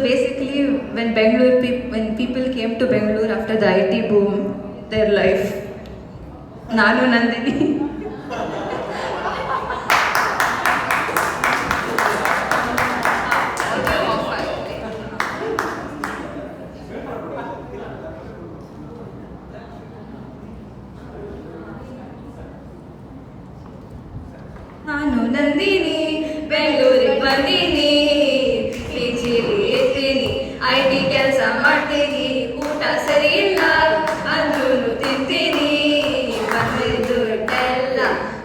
basically, when people came to Bangalore after the IT boom, their life. Nanu Nandini. ನಾನು ನಂದಿನಿ ಬೆಂಗಳೂರಿಗೆ ಬಂದೀನಿ, ಪಿಜಿಲಿ ಇರ್ತೀನಿ, IT ಕೆಲಸ ಮಾಡ್ತೀನಿ, ಊಟ ಸರಿ ಇಲ್ಲ ಅಂದ್ರೂ ತಿಂತೀನಿ, ಬಂದಿದ್ದು ದುಡ್ಡೆಲ್ಲ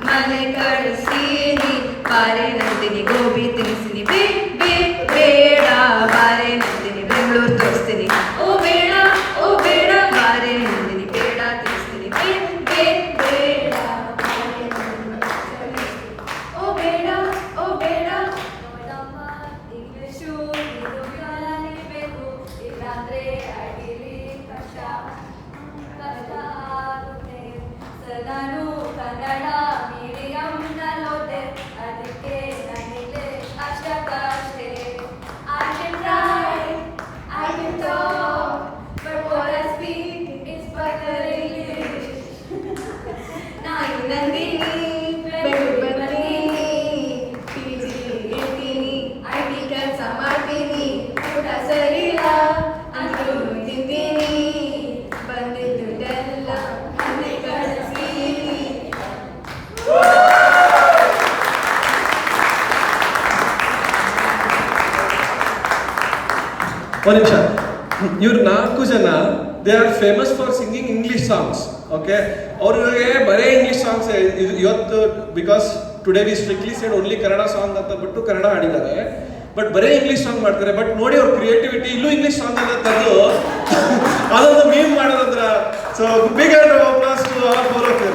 ಮನೆ ಕಳಿಸ್ತೀನಿ, ಬಾರೆ ನಂದಿನಿ ಗೋಬಿ ತಿನ್ನಿಸ್ತೀನಿ, ಬೇಡ ಬಾರೆ ನಂದಿನಿ ಬೆಂಗಳೂರು ತೋರಿಸ್ತೀನಿ, ಓ ಬೇಡ ಬಾರೆ ನಂದಿನಿ ಬೇಡ ತಿನ್ನಿಸ್ತೀನಿ, ಬೇಡ ಓ ಬೇಡ ನಮ್ಮ ಇಂಗ್ಲಿಷು ಇದು ಕಲಿಬೇಕು, ಇಲ್ಲಾಂದ್ರೆ ಅಡಿಲಿ ಕಷ್ಟ ಆಗುತ್ತೆ. ಸದಾನು ಕನ್ನಡ ಮೀಡಿಯಂನಲ್ಲೋದೆ, ಅದಕ್ಕೆ ನನಗೆ ಅಷ್ಟೇ. I can try, I can talk, but what I speak is better English. ನಾನು ನಂದಿನಿ ಬೆಂಗಳೂರು ಬಂದೀನಿ, ಪಿಜಿಲಿ ಇರ್ತೀನಿ, IT ಕೆಲಸ ಮಾಡ್ತೀನಿ, ಊಟ ಸರಿ ಇಲ್ಲ ಅಂದ್ರೂ ತಿಂತೀನಿ, ಬಂದಿದ್ದು ದುಡ್ಡೆಲ್ಲ ಮನೆ ಕಳಿಸ್ತೀನಿ. ಒಂದು ನಿಮಿಷ, ಇವ್ರು 4 ಜನ they are famous for singing English songs. Okay, ಅವ್ರಿಗೆ ಬರೇ ಇಂಗ್ಲಿಷ್ ಸಾಂಗ್ಸ್ ಇವತ್ತು, because today we strictly said only Kannada song ಅಂತ ಬಿಟ್ಟು ಕನ್ನಡ ಹಾಡಿದ್ದಾರೆ, ಬಟ್ ಬರೇ ಇಂಗ್ಲಿಷ್ ಸಾಂಗ್ ಮಾಡ್ತಾರೆ. ಬಟ್ ನೋಡಿ ಅವ್ರ ಕ್ರಿಯೇಟಿವಿಟಿ, ಇಲ್ಲೂ ಇಂಗ್ಲಿಷ್ ಸಾಂಗ್ ಅಂತ ತಂದು ಅದೊಂದು ಮೀಮ್ ಮಾಡೋದಂದ್ರ. So big hand of applause to our four of you.